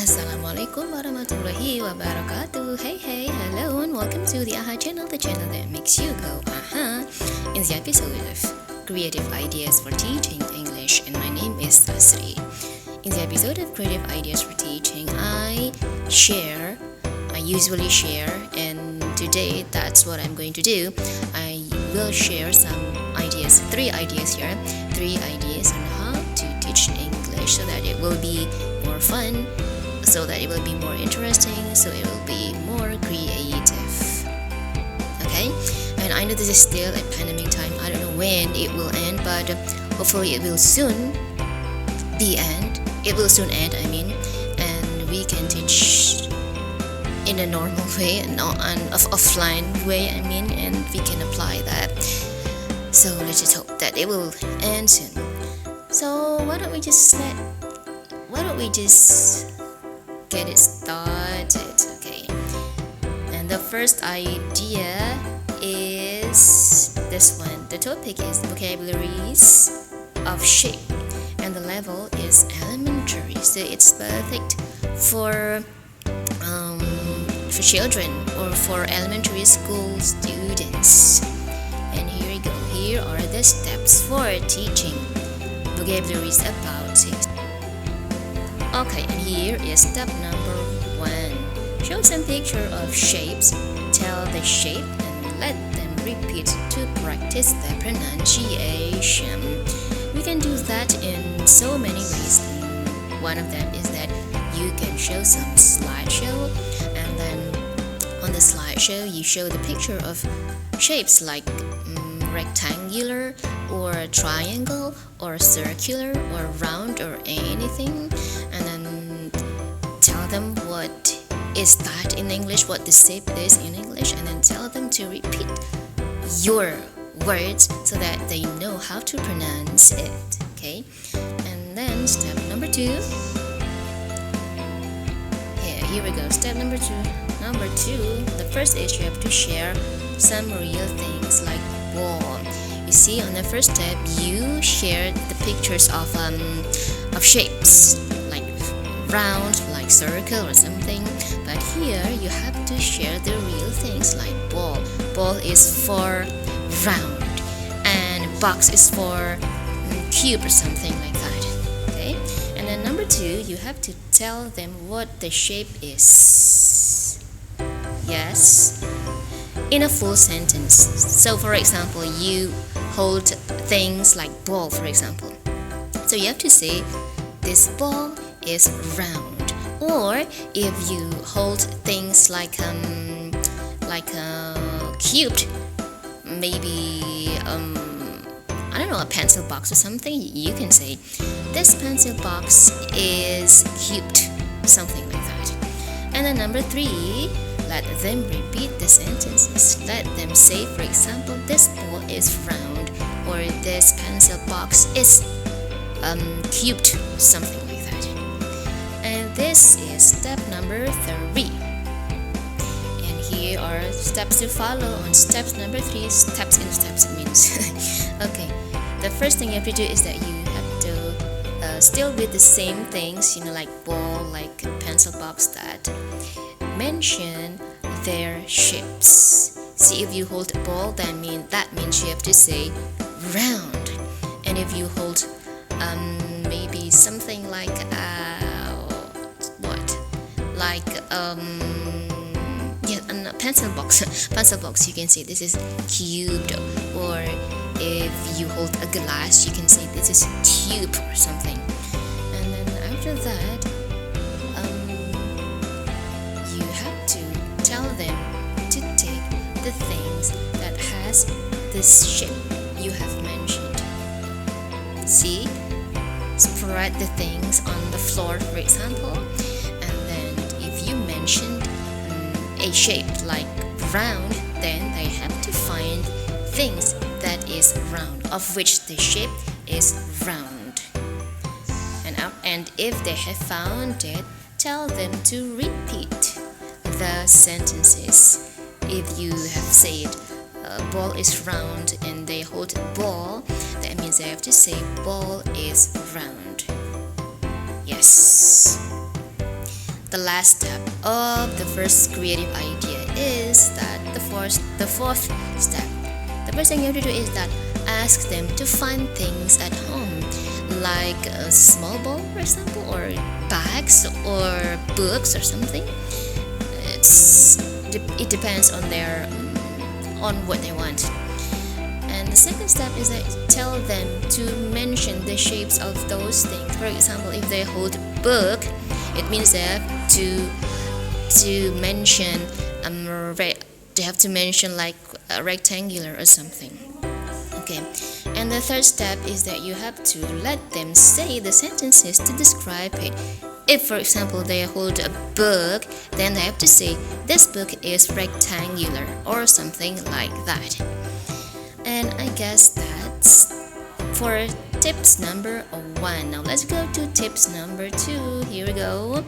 Assalamualaikum warahmatullahi wabarakatuh. Hey, hello and welcome to the AHA channel, the channel that makes you go AHA. In the episode of Creative Ideas for Teaching English, and my name is Tasri. In the episode of Creative Ideas for Teaching, I usually share, and today that's what I'm going to do. I will share some ideas, three ideas on how to teach English so that it will be more fun, so that it will be more interesting, so it will be more creative. Okay? And I know this is still a pandemic time. I don't know when it will end, but hopefully it will soon end, and we can teach in a normal way and not an offline way, and we can apply that. So let's just hope that it will end soon. So why don't we just get it started, okay? And the first idea is this one. The topic is vocabularies of shape, and the level is elementary, so it's perfect for children or for elementary school students. And here we go. Here are the steps for teaching vocabularies about it. Okay, and here is step number 1. Show some picture of shapes, tell the shape, and let them repeat to practice the pronunciation. We can do that in so many ways. One of them is that you can show some slideshow, and then on the slideshow you show the picture of shapes like rectangular or triangle or circular or round or anything, and then tell them what is that in English, what the shape is in English, and then tell them to repeat your words so that they know how to pronounce it. Okay, and then step number 2. Here we go. Step number 2. The first is you have to share some real things like ball. You see, on the first step, you shared the pictures of shapes like round, like circle or something. But here you have to share the real things like ball. Ball is for round, and box is for cube or something like that. Okay. And then number 2, you have to tell them what the shape is. Yes, in a full sentence. So for example, you hold things like ball, for example. So you have to say, this ball is round. Or if you hold things like cubed, maybe I don't know, a pencil box or something, you can say, this pencil box is cubed, something like that. And then number 3, let them repeat the sentences. Let them say, for example, this ball is round, or this pencil box is cubed, something like that. And this is step number 3. And here are steps to follow on steps number 3. Steps in steps means okay. The first thing you have to do is that you have to still with the same things, like ball, like pencil box, that mention their shapes. See, if you hold a ball, that means you have to say round. And if you hold maybe something like a pencil box, you can say this is cubed. Or if you hold a glass, you can say this is tube or something. And then after that, you have to tell them to take the things that has this shape you have mentioned. See, spread the things on the floor, for example, and then if you mentioned a shape like round, then they have to find things that is round, of which the shape is round. And if they have found it, tell them to repeat the sentences. If you have said ball is round and they hold a ball, that means they have to say ball is round. Yes. the last step of the first creative idea is that the fourth step. The first thing you have to do is that ask them to find things at home, like a small ball, for example, or bags or books or something. It depends on their on what they want. And the second step is that tell them to mention the shapes of those things. For example, if they hold a book, it means they have to mention they have to mention like a rectangular or something. Okay, and the third step is that you have to let them say the sentences to describe it. If, for example, they hold a book, then they have to say this book is rectangular or something like that. And I guess that's for tips number 1. Now let's go to tips number 2. Here we go.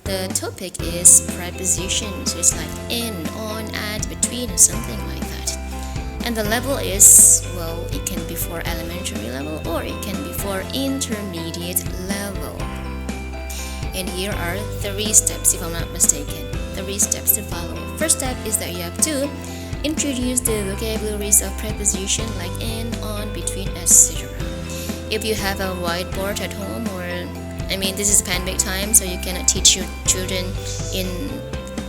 The topic is prepositions. So it's like in, on, at, between, something like that. And the level is, well, it can be for elementary level or it can be for intermediate level. And here are 3 steps, if I'm not mistaken. 3 steps to follow. First step is that you have to introduce the vocabularies of preposition like in, on, between, etc. If you have a whiteboard at home, this is pandemic time, so you cannot teach your children in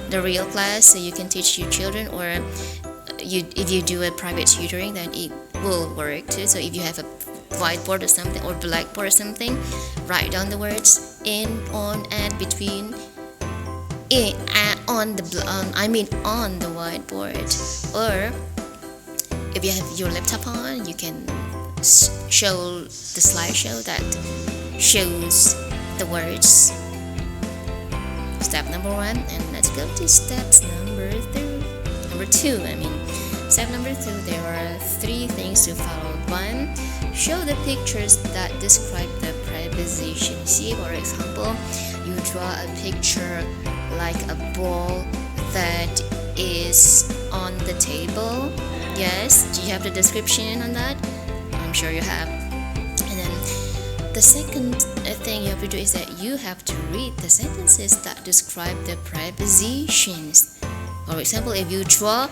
the real class, so you can teach your children, or if you do a private tutoring, then it will work too. So if you have a whiteboard or something, or blackboard or something, write down the words in, on, and between, on the whiteboard. Or if you have your laptop on, you can show the slideshow that shows the words. Step number 1, and let's go to steps number 2. Step number 2, there are 3 things to follow. 1, show the pictures that describe the preposition. See, for example, you draw a picture like a ball that is on the table. Yes, do you have the description on that? I'm sure you have. And then the second thing you have to do is that you have to read the sentences that describe the prepositions. For example, if you draw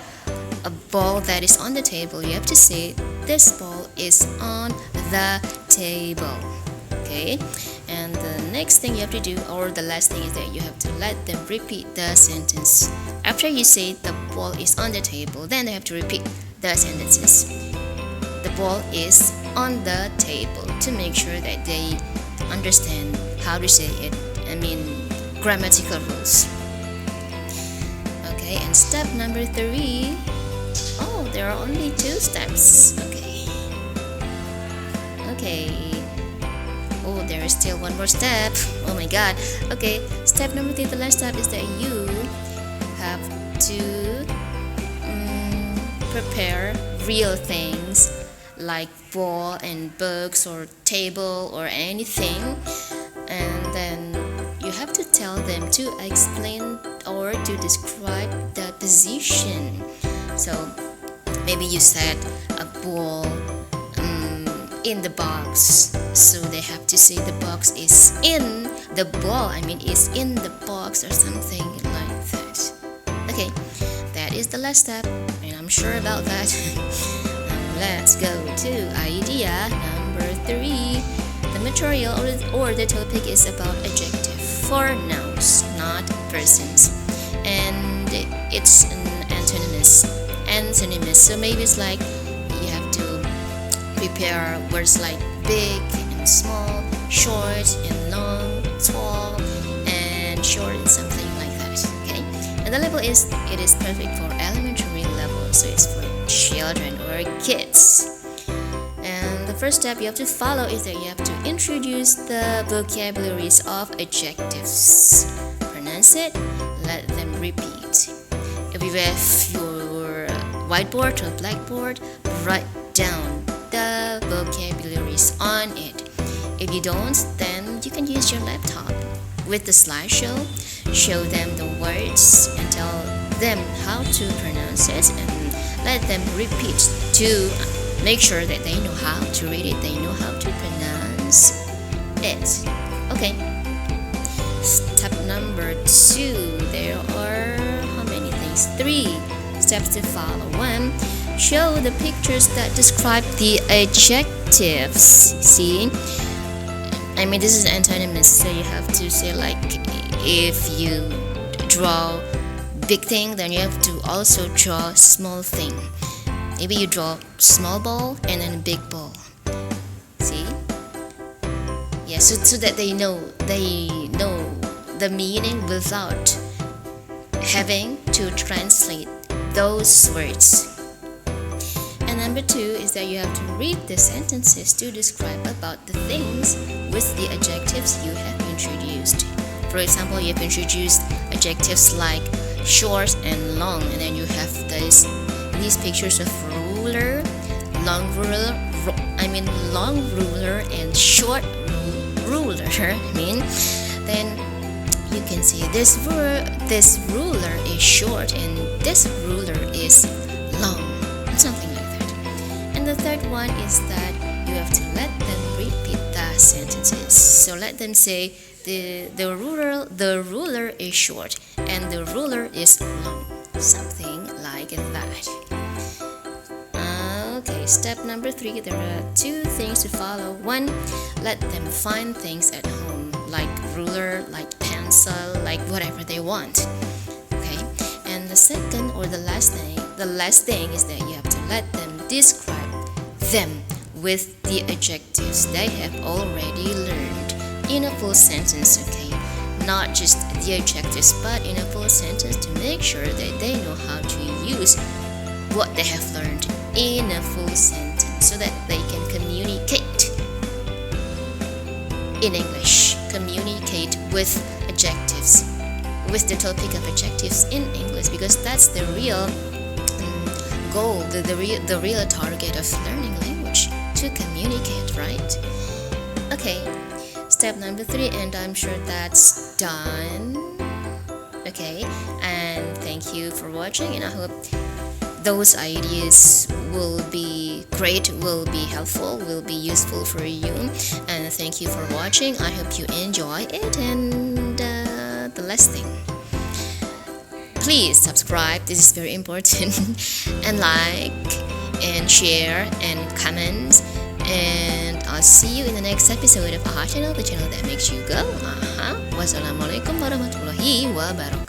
a ball that is on the table, you have to say this ball is on the table. Okay, and the next thing you have to do, or the last thing, is that you have to let them repeat the sentence. After you say the ball is on the table, then they have to repeat the sentences. The ball is on the table, to make sure that they understand how to say it. Grammatical rules. Okay, and step number 3. Oh, there are only 2 steps. Okay. Oh, there is still one more step. Oh my god. Okay, step number 3, the last step, is that you have to prepare real things like ball and books or table or anything, and then you have to tell them to explain or to describe the position. So maybe you said a ball in the box, so they have to say the box is in the ball, is in the box or something like that. Okay, that is the last step, and I'm sure about that. Now let's go to idea number 3. The material or the topic is about adjective for nouns, not persons, and it's an antonymous. So maybe it's like you have to prepare words like big and small, short and long, tall and short, and something like that. Okay, and the level is perfect for elementary level, so it's for children or kids. And the first step you have to follow is that you have to introduce the vocabularies of adjectives. Pronounce it, let them repeat. If you have your whiteboard or blackboard, write down the vocabularies on it. If you don't, then you can use your laptop with the slideshow. Show them the words and tell them how to pronounce it, and let them repeat to make sure that they know how to read it, they know how to pronounce it. Okay, step number 2, there are how many things? 3 steps to follow. 1, show the pictures that describe the adjectives. See, I mean, this is antonyms, so you have to say, like, if you draw big thing, then you have to also draw small thing. Maybe you draw small ball and then a big ball. See? Yeah, so that they know the meaning without having to translate those words. And number 2 is that you have to read the sentences to describe about the things with the adjectives you have introduced. For example, you have introduced adjectives like short and long, and then you have these pictures of ruler, long ruler, and short ruler. Then you can say this ruler is short and this ruler is long, something like that. And the third one is that you have to let them repeat the sentences. So let them say the ruler is short and the ruler is long, something like that. Okay, step number 3, there are 2 things to follow. 1, let them find things at home, like ruler, like pencil, like whatever they want. Okay, and the second or the last thing is that you have to let them describe them with the adjectives they have already learned in a full sentence. Okay, not just the adjectives, but in a full sentence, to make sure that they know how to use what they have learned in a full sentence, so that they can communicate in English, communicate with adjectives, with the topic of adjectives in English, because that's the real goal, the real target of learning language, to communicate, right? Okay, step number 3, and I'm sure that's done. Okay, and thank you for watching, and I hope those ideas will be great, will be helpful, will be useful for you. And thank you for watching. I hope you enjoy it. And the last thing, please subscribe, this is very important, and like and share and comment. And I'll see you in the next episode of our channel, the channel that makes you go. Wassalamualaikum warahmatullahi wabarakatuh.